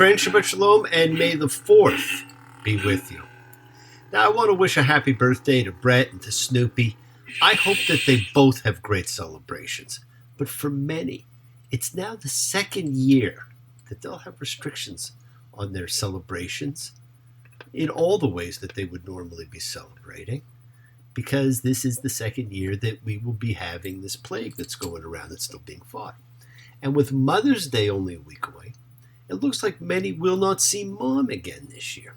friend, Shabbat Shalom, and may the 4th be with you. Now, I want to wish a happy birthday to Brett and to Snoopy. I hope that they both have great celebrations. But for many, it's now the second year that they'll have restrictions on their celebrations in all the ways that they would normally be celebrating, because this is the second year that we will be having this plague that's going around that's still being fought. And with Mother's Day only a week away, it looks like many will not see Mom again this year.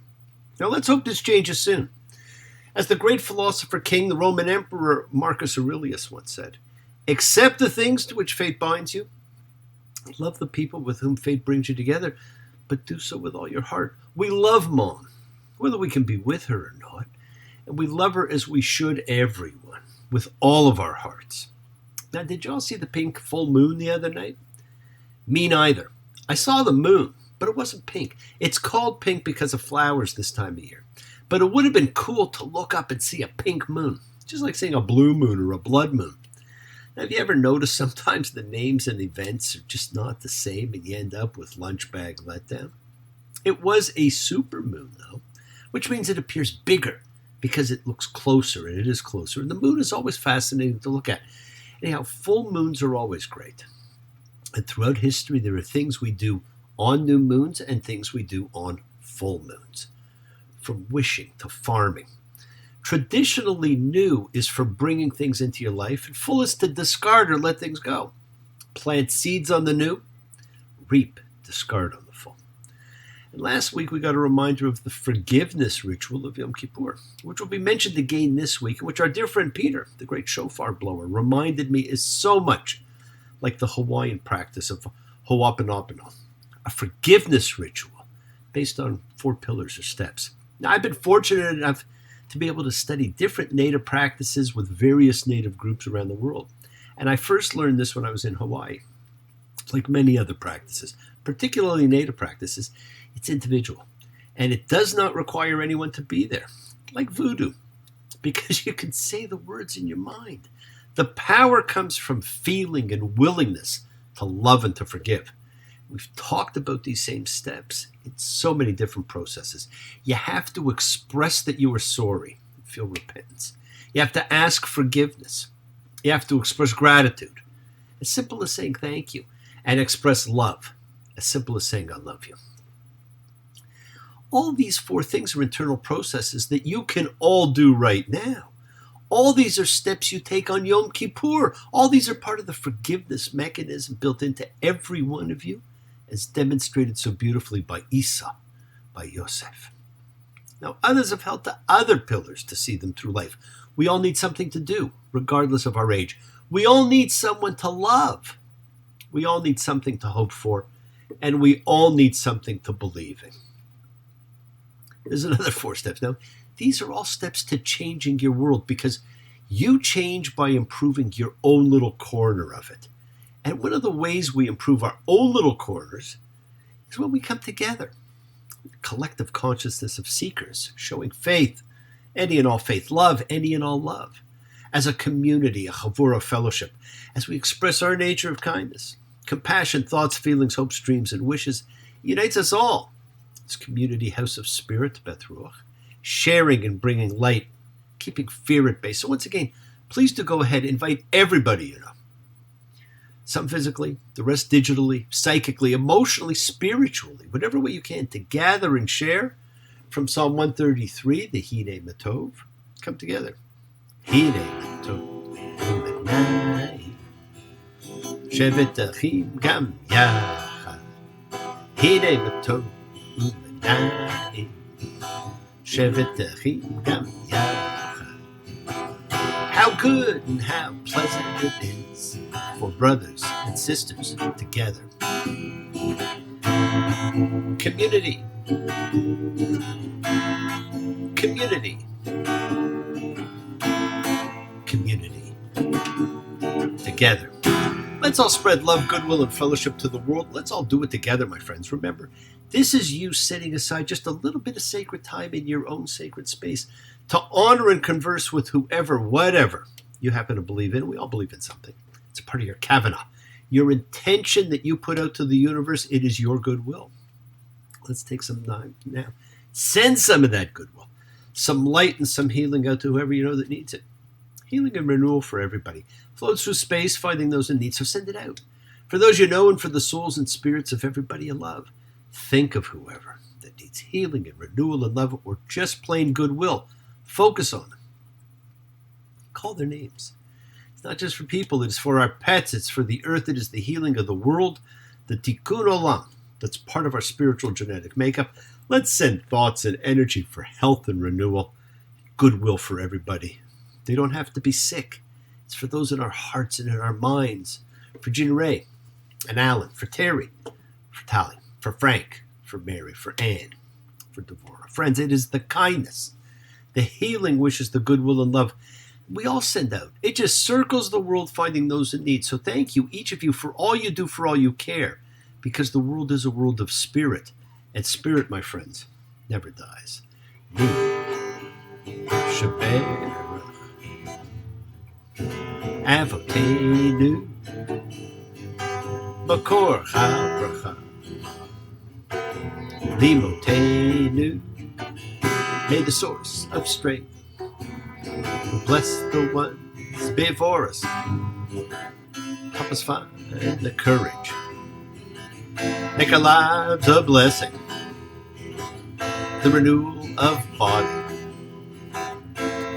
Now let's hope this changes soon. As the great philosopher king, the Roman Emperor Marcus Aurelius once said, "Accept the things to which fate binds you. Love the people with whom fate brings you together, but do so with all your heart." We love Mom, whether we can be with her or not, and we love her as we should everyone, with all of our hearts. Now, did y'all see the pink full moon the other night? Me neither. I saw the moon, but it wasn't pink. It's called pink because of flowers this time of year. But it would have been cool to look up and see a pink moon, just like seeing a blue moon or a blood moon. Now, have you ever noticed sometimes the names and events are just not the same and you end up with lunch bag letdown? It was a supermoon, though, which means it appears bigger because it looks closer, and it is closer. And the moon is always fascinating to look at. Anyhow, full moons are always great. And throughout history, there are things we do on new moons and things we do on full moons. From wishing to farming. Traditionally, new is for bringing things into your life, and full is to discard or let things go. Plant seeds on the new, reap, discard on the full. And last week, we got a reminder of the forgiveness ritual of Yom Kippur, which will be mentioned again this week, and which our dear friend Peter, the great shofar blower, reminded me is so much like the Hawaiian practice of Ho'oponopono, a forgiveness ritual based on 4 pillars or steps. Now, I've been fortunate enough to be able to study different Native practices with various Native groups around the world. And I first learned this when I was in Hawaii. Like many other practices, particularly Native practices, it's individual. And it does not require anyone to be there, like voodoo, because you can say the words in your mind. The power comes from feeling and willingness to love and to forgive. We've talked about these same steps in so many different processes. You have to express that you are sorry, feel repentance. You have to ask forgiveness. You have to express gratitude, as simple as saying thank you, and express love, as simple as saying I love you. All these 4 things are internal processes that you can all do right now. All these are steps you take on Yom Kippur. All these are part of the forgiveness mechanism built into every one of you, as demonstrated so beautifully by Isa, by Yosef. Now, others have held to other pillars to see them through life. We all need something to do, regardless of our age. We all need someone to love. We all need something to hope for, and we all need something to believe in. There's another 4 steps. Now, these are all steps to changing your world, because you change by improving your own little corner of it. And one of the ways we improve our own little corners is when we come together. A collective consciousness of seekers, showing faith, any and all faith, love, any and all love. As a community, a chavura fellowship, as we express our nature of kindness, compassion, thoughts, feelings, hopes, dreams, and wishes, unites us all. This community house of spirit, Beth Ruach, sharing and bringing light, keeping fear at bay. So once again, please do go ahead, invite everybody you know. Some physically, the rest digitally, psychically, emotionally, spiritually, whatever way you can, to gather and share. From Psalm 133, the Hine Matov, come together. Hine Matov, Umenai, Shevet Achim Gam Yachad. Hine Matov, Umenai, Shevet Achim Gam Yachad. How good and how pleasant it is for brothers and sisters together. Community. Community. Community. Together. Let's all spread love, goodwill, and fellowship to the world. Let's all do it together, my friends. Remember, this is you setting aside just a little bit of sacred time in your own sacred space to honor and converse with whoever, whatever you happen to believe in. We all believe in something. It's a part of your kavanah. Your intention that you put out to the universe, it is your goodwill. Let's take some time now. Send some of that goodwill, some light and some healing out to whoever you know that needs it. Healing and renewal for everybody. Floats through space, finding those in need, so send it out. For those you know and for the souls and spirits of everybody you love. Think of whoever that needs healing and renewal and love, or just plain goodwill. Focus on them. Call their names. It's not just for people, it is for our pets, it's for the earth, it is the healing of the world, the tikkun olam, that's part of our spiritual genetic makeup. Let's send thoughts and energy for health and renewal, goodwill for everybody. They don't have to be sick. It's for those in our hearts and in our minds. For Gina Ray and Alan, for Terry, for Tali, for Frank, for Mary, for Anne, for Devorah. Friends, it is the kindness, the healing wishes, the goodwill and love we all send out. It just circles the world finding those in need. So thank you, each of you, for all you do, for all you care, because the world is a world of spirit. And spirit, my friends, never dies. Avotenu Bakor HaBracha Limotenu. May the source of strength bless the ones before us. Help us find the courage. Make our lives a blessing. The renewal of body.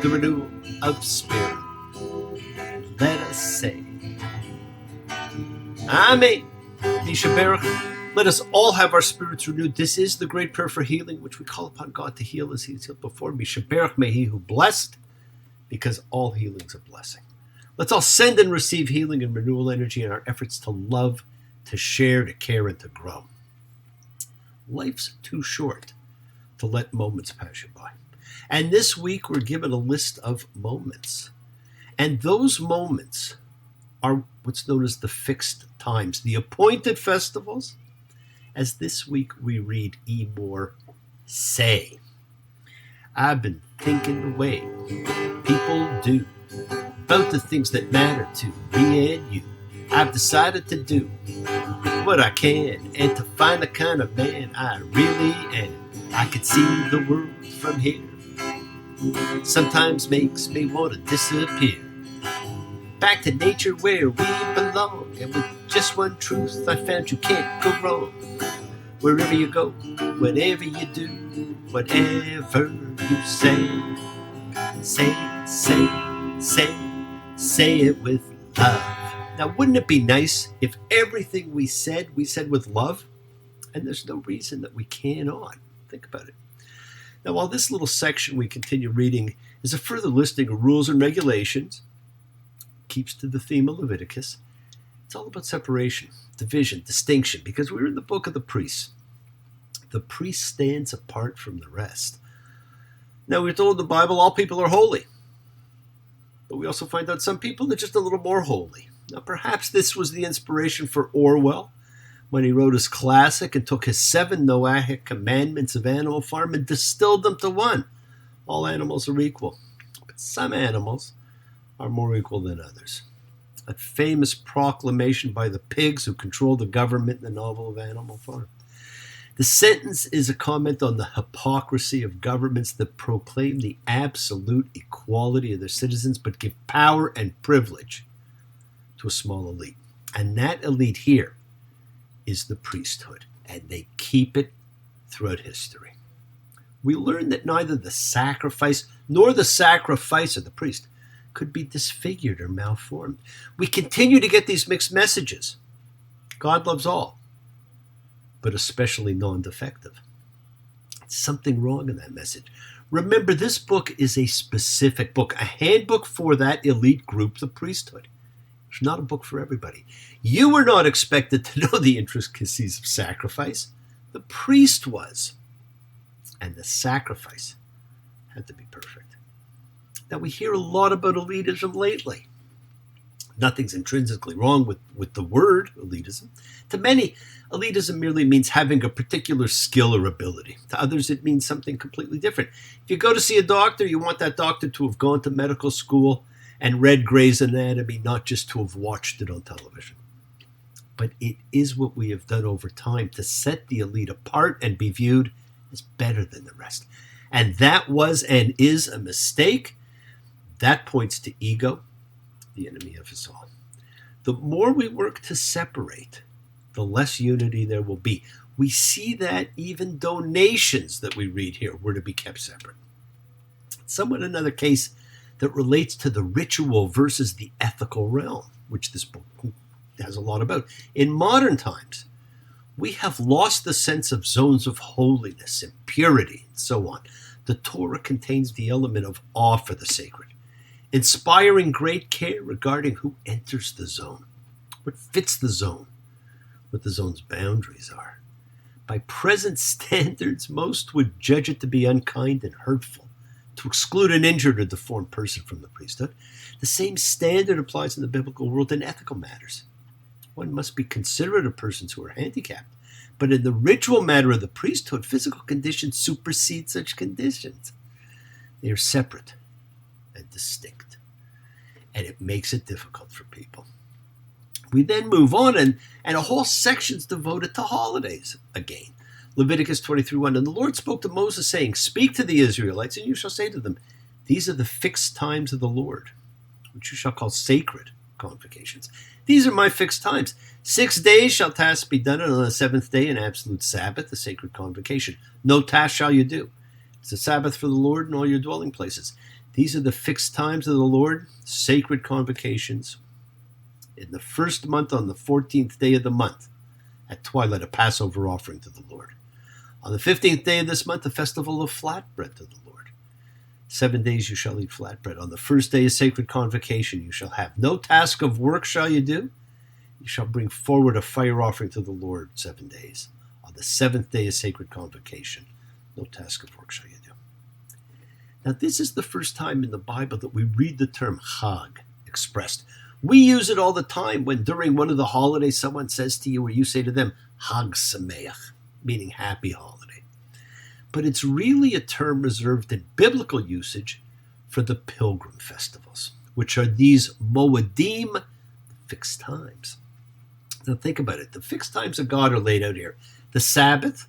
The renewal of spirit. Let us say, Amen. Let us all have our spirits renewed. This is the great prayer for healing, which we call upon God to heal as He has healed before. Mishaberach, may He who blessed, because all healing's a blessing. Let's all send and receive healing and renewal energy in our efforts to love, to share, to care, and to grow. Life's too short to let moments pass you by. And this week we're given a list of moments. And those moments are what's known as the fixed times, the appointed festivals. As this week we read Emor say, I've been thinking the way people do about the things that matter to me and you. I've decided to do what I can and to find the kind of man I really am. I can see the world from here. Sometimes makes me want to disappear. Back to nature where we belong. And with just one truth I found, you can't go wrong. Wherever you go, whatever you do, whatever you say, say it with love. Now, wouldn't it be nice if everything we said with love? And there's no reason that we cannot. Think about it. Now, while this little section we continue reading is a further listing of rules and regulations, keeps to the theme of Leviticus, it's all about separation, division, distinction, because we're in the book of the priests. The priest stands apart from the rest. Now, we're told in the Bible all people are holy. But we also find out some people are just a little more holy. Now, perhaps this was the inspiration for Orwell when he wrote his classic and took his 7 Noahic commandments of animal farm and distilled them to one. All animals are equal, but some animals are more equal than others. A famous proclamation by the pigs who control the government in the novel of Animal Farm. The sentence is a comment on the hypocrisy of governments that proclaim the absolute equality of their citizens but give power and privilege to a small elite. And that elite here is the priesthood, and they keep it throughout history. We learn that neither the sacrifice nor the sacrifice of the priest could be disfigured or malformed. We continue to get these mixed messages. God loves all, but especially non-defective. Something wrong in that message. Remember, this book is a specific book, a handbook for that elite group, the priesthood. It's not a book for everybody. You were not expected to know the intricacies of sacrifice. The priest was. And the sacrifice had to be perfect. Now, we hear a lot about elitism lately. Nothing's intrinsically wrong with the word elitism. To many, elitism merely means having a particular skill or ability. To others, it means something completely different. If you go to see a doctor, you want that doctor to have gone to medical school and read Grey's Anatomy, not just to have watched it on television. but it is what we have done over time to set the elite apart and be viewed as better than the rest. And that was and is a mistake. That points to ego, the enemy of us all. The more we work to separate, the less unity there will be. We see that even donations that we read here were to be kept separate. Somewhat another case that relates to the ritual versus the ethical realm, which this book has a lot about. In modern times, we have lost the sense of zones of holiness and purity and so on. The Torah contains the element of awe for the sacred, inspiring great care regarding who enters the zone, what fits the zone, what the zone's boundaries are. By present standards, most would judge it to be unkind and hurtful to exclude an injured or deformed person from the priesthood. The same standard applies in the biblical world in ethical matters. One must be considerate of persons who are handicapped, but in the ritual matter of the priesthood, physical conditions supersede such conditions. They are separate and distinct, and it makes it difficult for people. We then move on, and a whole section's devoted to holidays again. Leviticus 23:1, and the Lord spoke to Moses, saying, speak to the Israelites, and you shall say to them, these are the fixed times of the Lord, which you shall call sacred convocations. These are my fixed times. 6 days shall tasks be done, and on the seventh day an absolute Sabbath, a sacred convocation. No task shall you do. It's a Sabbath for the Lord in all your dwelling places. These are the fixed times of the Lord, sacred convocations. In the first month, on the 14th day of the month, at twilight, a Passover offering to the Lord. On the 15th day of this month, a festival of flatbread to the Lord. 7 days you shall eat flatbread. On the first day, a sacred convocation you shall have. No task of work shall you do. You shall bring forward a fire offering to the Lord 7 days. On the seventh day, a sacred convocation. No task of work shall you do. Now, this is the first time in the Bible that we read the term Chag expressed. We use it all the time when during one of the holidays someone says to you or you say to them, Chag Sameach, meaning happy holiday. But it's really a term reserved in biblical usage for the pilgrim festivals, which are these Moedim, fixed times. Now think about it. The fixed times of God are laid out here. The Sabbath,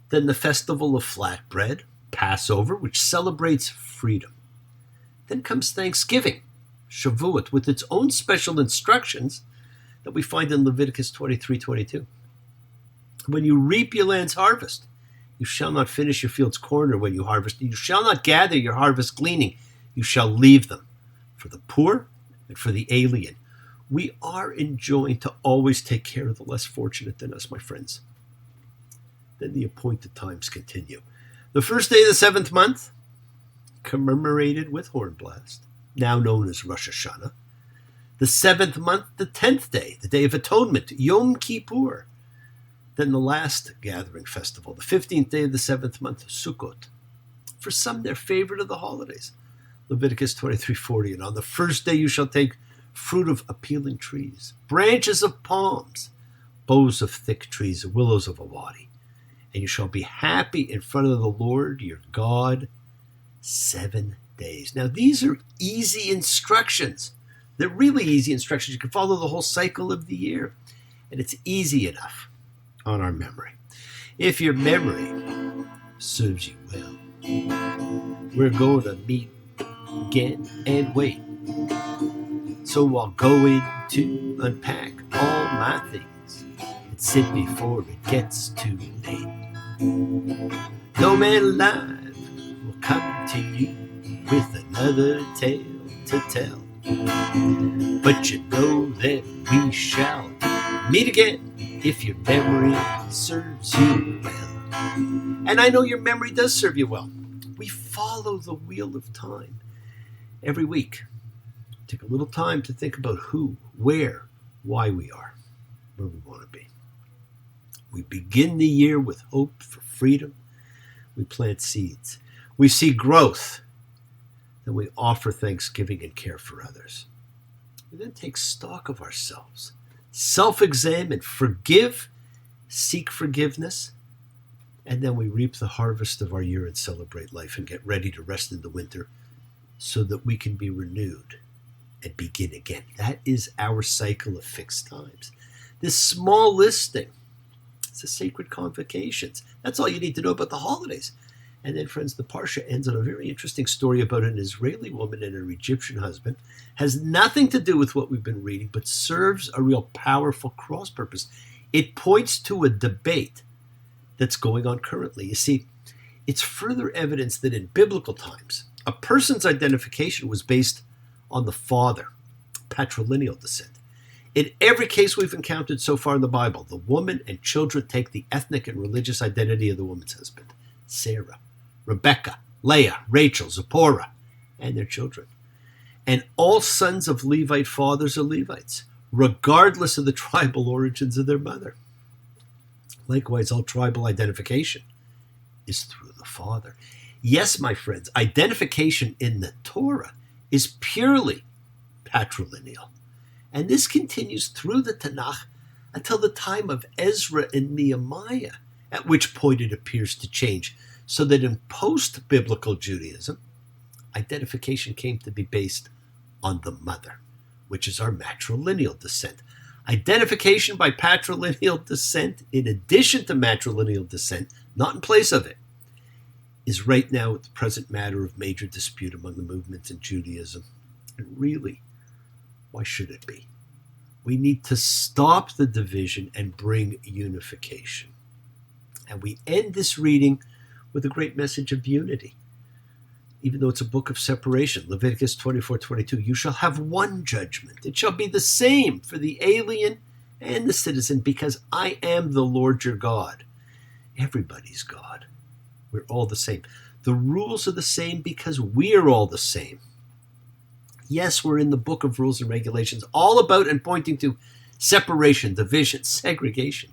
then the festival of flatbread, Passover, which celebrates freedom. Then comes Thanksgiving, Shavuot, with its own special instructions that we find in Leviticus 23:22. When you reap your land's harvest, you shall not finish your field's corn, or when you harvest, you shall not gather your harvest gleaning. You shall leave them for the poor and for the alien. We are enjoined to always take care of the less fortunate than us, my friends. Then the appointed times continue. The first day of the seventh month, commemorated with horn blast, now known as Rosh Hashanah. The seventh month, the 10th day, the Day of Atonement, Yom Kippur. Then the last gathering festival, the 15th day of the seventh month, Sukkot. For some, their favorite of the holidays, Leviticus 23:40. And on the first day you shall take fruit of appealing trees, branches of palms, boughs of thick trees, willows of a wadi. And you shall be happy in front of the Lord your God 7 days. Now, these are easy instructions. They're really easy instructions. You can follow the whole cycle of the year. And it's easy enough on our memory. If your memory serves you well, we're going to meet again and wait. So I'll go in to unpack all my things and sit before it gets too late. No man alive will come to you with another tale to tell. But you know that we shall meet again if your memory serves you well. And I know your memory does serve you well. We follow the wheel of time every week. Take a little time to think about who, where, why we are, where we want to be. We begin the year with hope for freedom. We plant seeds. We see growth. Then we offer thanksgiving and care for others. We then take stock of ourselves, self-examine, forgive, seek forgiveness, and then we reap the harvest of our year and celebrate life and get ready to rest in the winter so that we can be renewed and begin again. That is our cycle of fixed times. This small listing, it's the sacred convocations. That's all you need to know about the holidays. And then, friends, the Parsha ends on a very interesting story about an Israeli woman and her Egyptian husband. Has nothing to do with what we've been reading, but serves a real powerful cross purpose. It points to a debate that's going on currently. You see, it's further evidence that in biblical times, a person's identification was based on the father, patrilineal descent. In every case we've encountered so far in the Bible, the woman and children take the ethnic and religious identity of the woman's husband, Sarah, Rebecca, Leah, Rachel, Zipporah, and their children. And all sons of Levite fathers are Levites, regardless of the tribal origins of their mother. Likewise, all tribal identification is through the father. Yes, my friends, identification in the Torah is purely patrilineal. And this continues through the Tanakh until the time of Ezra and Nehemiah, at which point it appears to change, so that in post-biblical Judaism, identification came to be based on the mother, which is our matrilineal descent. Identification by patrilineal descent, in addition to matrilineal descent, not in place of it, is right now the present matter of major dispute among the movements in Judaism. And really, why should it be? We need to stop the division and bring unification. And we end this reading with a great message of unity. Even though it's a book of separation, Leviticus 24:22, you shall have one judgment. It shall be the same for the alien and the citizen, because I am the Lord your God. Everybody's God. We're all the same. The rules are the same because we are all the same. Yes, we're in the book of rules and regulations, all about and pointing to separation, division, segregation.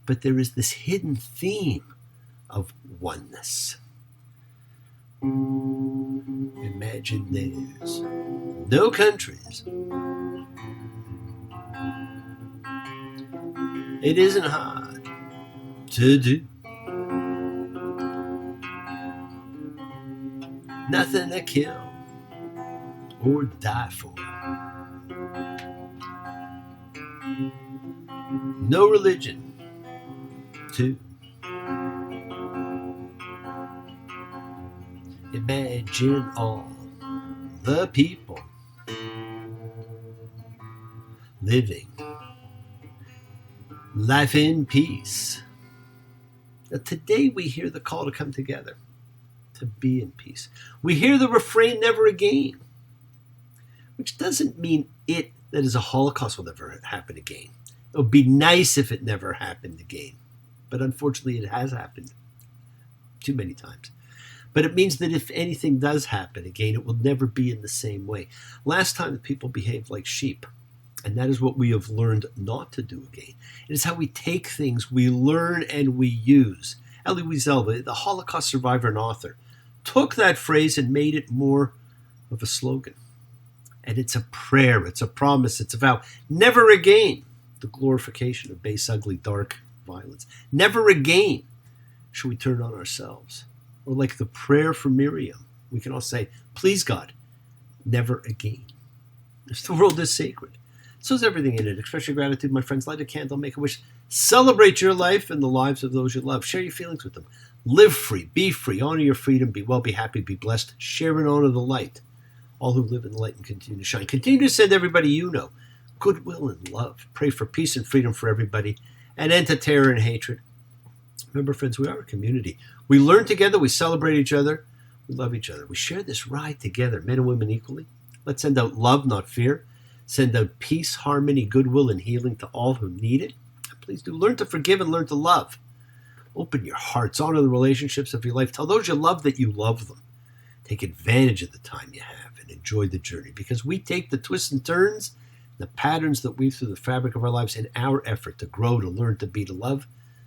But there is this hidden theme of oneness. Imagine there's no countries. It isn't hard to do. Nothing to kill or die for. No religion to imagine all the people living life in peace. Now, today we hear the call to come together, to be in peace. We hear the refrain, never again, which doesn't mean that is a Holocaust will never happen again. It would be nice if it never happened again. But unfortunately, it has happened too many times. But it means that if anything does happen again, it will never be in the same way. Last time, the people behaved like sheep. And that is what we have learned not to do again. It is how we take things, we learn, and we use. Elie Wiesel, the Holocaust survivor and author, took that phrase and made it more of a slogan. And it's a prayer, it's a promise, it's a vow. Never again the glorification of base, ugly, dark violence. Never again shall we turn on ourselves. Or like the prayer for Miriam, we can all say, please God, never again. The world is sacred. So is everything in it. Express your gratitude, my friends. Light a candle, make a wish. Celebrate your life and the lives of those you love. Share your feelings with them. Live free, be free, honor your freedom, be well, be happy, be blessed. Share and honor the light. All who live in the light and continue to shine. Continue to send everybody you know goodwill and love. Pray for peace and freedom for everybody, and end to terror and hatred. Remember, friends, we are a community. We learn together, we celebrate each other, we love each other. We share this ride together, men and women equally. Let's send out love, not fear. Send out peace, harmony, goodwill, and healing to all who need it. And please do learn to forgive and learn to love. Open your hearts, honor the relationships of your life. Tell those you love that you love them. Take advantage of the time you have and enjoy the journey, because we take the twists and turns, the patterns that weave through the fabric of our lives in our effort to grow, to learn, to be, to love.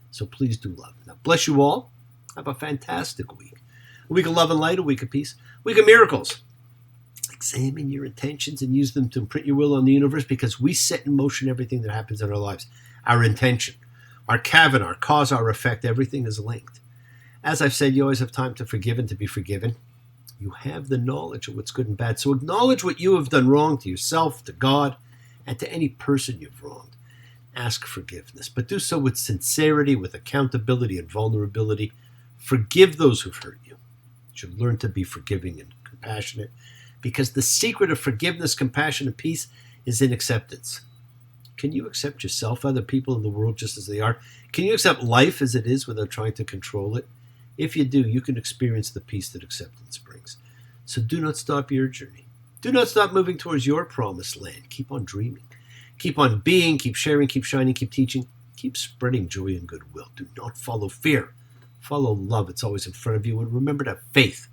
So please do love. Now, bless you all. Have a fantastic week. A week of love and light, a week of peace, a week of miracles. Examine your intentions and use them to imprint your will on the universe, because we set in motion everything that happens in our lives. Our intention, our kavana, our cause, our effect, everything is linked. As I've said, you always have time to forgive and to be forgiven. You have the knowledge of what's good and bad. So acknowledge what you have done wrong to yourself, to God, and to any person you've wronged. ask forgiveness, but do so with sincerity, with accountability and vulnerability. Forgive those who've hurt you. You should learn to be forgiving and compassionate, because the secret of forgiveness, compassion, and peace is in acceptance. Can you accept yourself, other people in the world just as they are? Can you accept life as it is without trying to control it? If you do, you can experience the peace that acceptance brings. So do not stop your journey. Do not stop moving towards your promised land. Keep on dreaming. Keep on being, keep sharing, keep shining, keep teaching. Keep spreading joy and goodwill. Do not follow fear. Follow love. It's always in front of you. And remember to have faith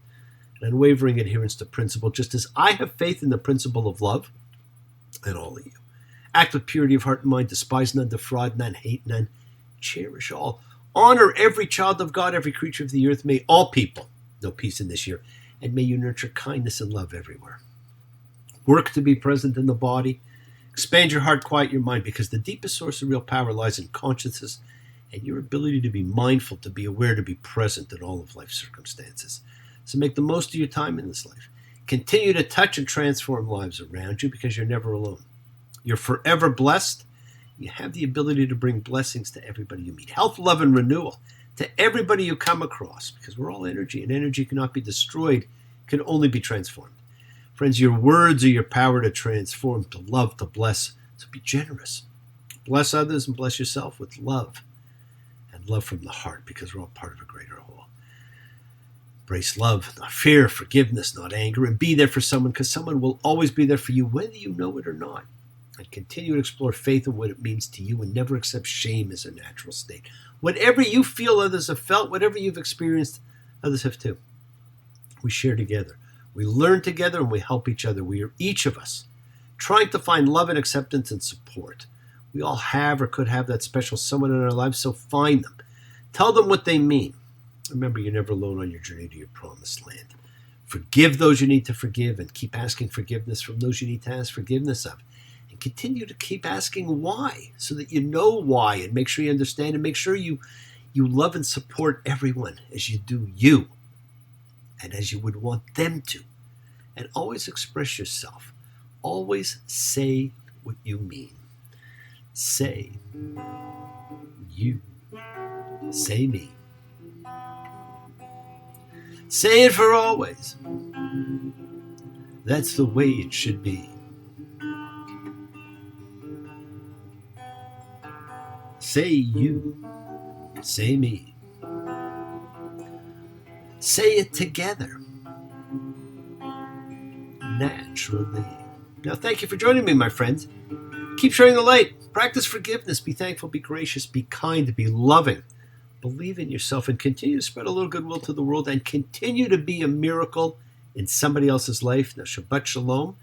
and unwavering adherence to principle, just as I have faith in the principle of love in all of you. Act with purity of heart and mind. Despise none, defraud none, hate none. Cherish all. Honor every child of God, every creature of the earth. May all people know peace in this year. And may you nurture kindness and love everywhere. Work to be present in the body. Expand your heart, quiet your mind, because the deepest source of real power lies in consciousness and your ability to be mindful, to be aware, to be present in all of life's circumstances. So make the most of your time in this life. Continue to touch and transform lives around you, because you're never alone. You're forever blessed. You have the ability to bring blessings to everybody you meet. Health, love, and renewal to everybody you come across, because we're all energy, and energy cannot be destroyed, can only be transformed. Friends, your words are your power to transform, to love, to bless. So be generous. Bless others and bless yourself with love, and love from the heart, because we're all part of a greater whole. Embrace love, not fear, forgiveness, not anger, and be there for someone, because someone will always be there for you, whether you know it or not. And continue to explore faith and what it means to you, and never accept shame as a natural state. Whatever you feel others have felt, whatever you've experienced, others have too. We share together. We learn together, and we help each other. We are, each of us, trying to find love and acceptance and support. We all have or could have that special someone in our lives, so find them. Tell them what they mean. Remember, you're never alone on your journey to your promised land. Forgive those you need to forgive, and keep asking forgiveness from those you need to ask forgiveness of. And continue to keep asking why, so that you know why, and make sure you understand, and make sure you love and support everyone as you do you, and as you would want them to. And always express yourself. Always say what you mean. Say you. Say me. Say it for always. That's the way it should be. Say you. Say me. Say it together. Naturally. Now, thank you for joining me, my friends. Keep sharing the light. Practice forgiveness. Be thankful. Be gracious. Be kind. Be loving. Believe in yourself, and continue to spread a little goodwill to the world, and continue to be a miracle in somebody else's life. Now, Shabbat Shalom,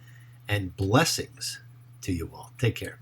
and blessings to you all. Take care.